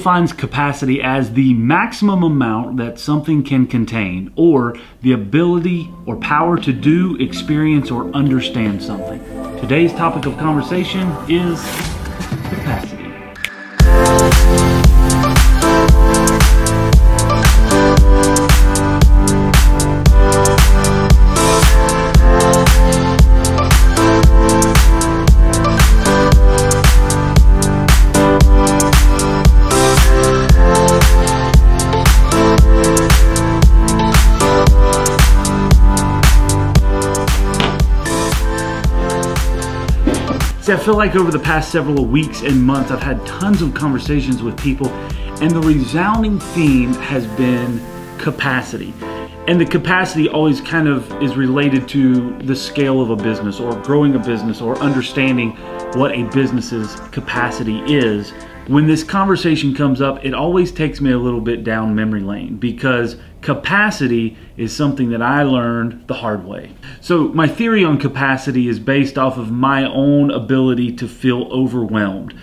defines capacity as the maximum amount that something can contain, or the ability or power to do, experience, or understand something. Today's topic of conversation is capacity. See, I feel like over the past several weeks and months, I've had tons of conversations with people, and the resounding theme has been capacity. And the capacity always kind of is related to the scale of a business, or growing a business, or understanding what a business's capacity is. When this conversation comes up, it always takes me a little bit down memory lane, because capacity is something that I learned the hard way. So my theory on capacity is based off of my own ability to feel overwhelmed.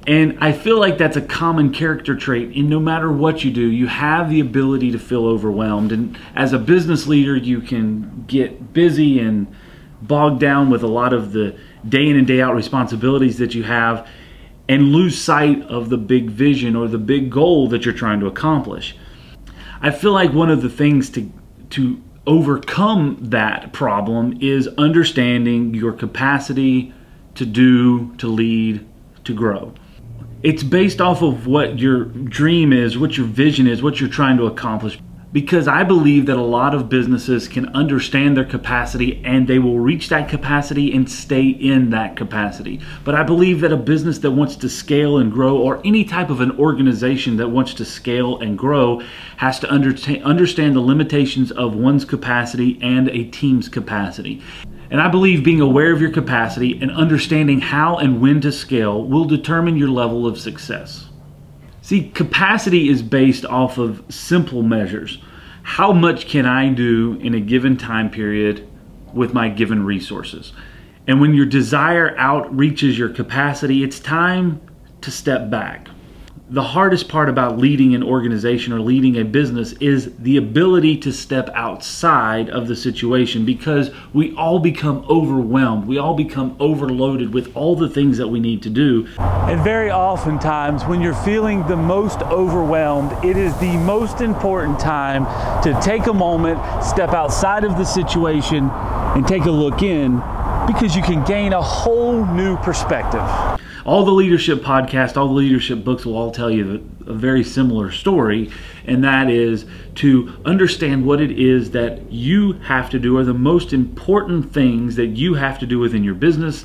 And I feel like that's a common character trait in no matter what you do, you have the ability to feel overwhelmed. And as a business leader, you can get busy and bogged down with a lot of the day in and day out responsibilities that you have, and lose sight of the big vision or the big goal that you're trying to accomplish. I feel like one of the things to overcome that problem is understanding your capacity to do, to lead, to grow. It's based off of what your dream is, what your vision is, what you're trying to accomplish. Because I believe that a lot of businesses can understand their capacity and they will reach that capacity and stay in that capacity. But I believe that a business that wants to scale and grow, or any type of an organization that wants to scale and grow, has to understand the limitations of one's capacity and a team's capacity. And I believe being aware of your capacity and understanding how and when to scale will determine your level of success. See, capacity is based off of simple measures. How much can I do in a given time period with my given resources? And when your desire outreaches your capacity, it's time to step back. The hardest part about leading an organization or leading a business is the ability to step outside of the situation, because we all become overwhelmed. We all become overloaded with all the things that we need to do. And very oftentimes when you're feeling the most overwhelmed, it is the most important time to take a moment, step outside of the situation, and take a look in, because you can gain a whole new perspective. All the leadership podcasts, all the leadership books will all tell you a very similar story, and that is to understand what it is that you have to do, or the most important things that you have to do within your business,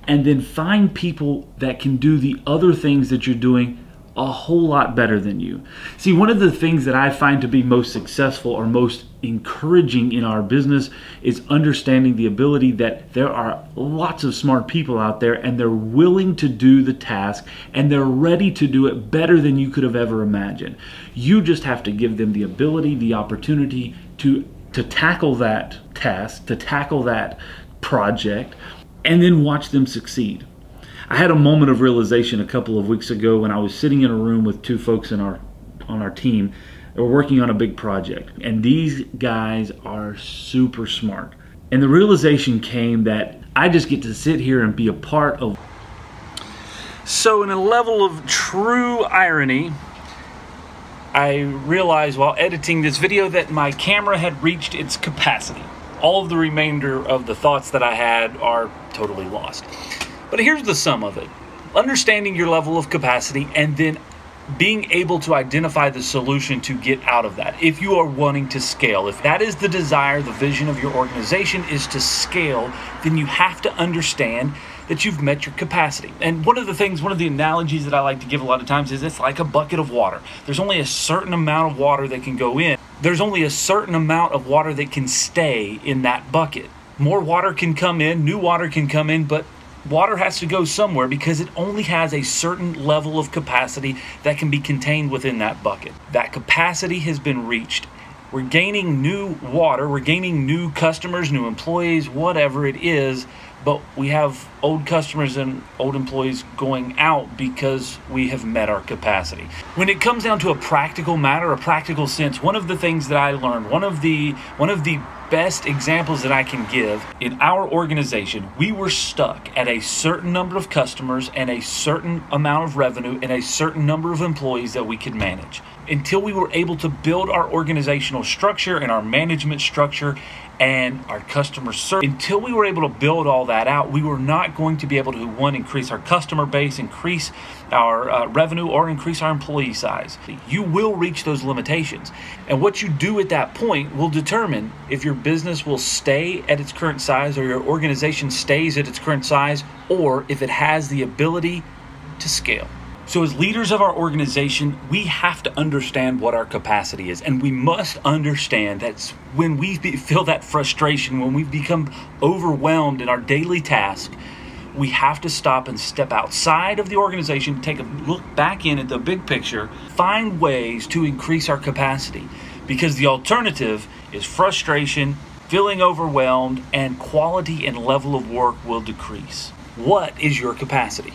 and then find people that can do the other things that you're doing a whole lot better than you. See, one of the things that I find to be most successful or most encouraging in our business is understanding the ability that there are lots of smart people out there, and they're willing to do the task, and they're ready to do it better than you could have ever imagined. You just have to give them the ability, the opportunity to tackle that task, to tackle that project, and then watch them succeed. I had a moment of realization a couple of weeks ago when I was sitting in a room with two folks on our team. They were working on a big project, and these guys are super smart. And the realization came that I just get to sit here and be a part of. So in a level of true irony, I realized while editing this video that my camera had reached its capacity. All of the remainder of the thoughts that I had are totally lost. But here's the sum of it. Understanding your level of capacity, and then being able to identify the solution to get out of that. If you are wanting to scale, if that is the desire, the vision of your organization is to scale, then you have to understand that you've met your capacity. And one of the analogies that I like to give a lot of times is it's like a bucket of water. There's only a certain amount of water that can go in. There's only a certain amount of water that can stay in that bucket. More water can come in, new water can come in, but water has to go somewhere, because it only has a certain level of capacity that can be contained within that bucket. That capacity has been reached. We're gaining new water, we're gaining new customers, new employees, whatever it is, but we have old customers and old employees going out because we have met our capacity. When it comes down to a practical matter, a practical sense, one of the things that I learned, one of the best examples that I can give, in our organization, we were stuck at a certain number of customers and a certain amount of revenue and a certain number of employees that we could manage. Until we were able to build our organizational structure and our management structure and our customer service, until we were able to build all that out, we were not going to be able to, one, increase our customer base, increase our revenue, or increase our employee size. You will reach those limitations. And what you do at that point will determine if your business will stay at its current size, or your organization stays at its current size, or if it has the ability to scale. So as leaders of our organization, we have to understand what our capacity is. And we must understand that when we feel that frustration, when we become overwhelmed in our daily task, we have to stop and step outside of the organization, take a look back in at the big picture, find ways to increase our capacity. Because the alternative is frustration, feeling overwhelmed, and quality and level of work will decrease. What is your capacity?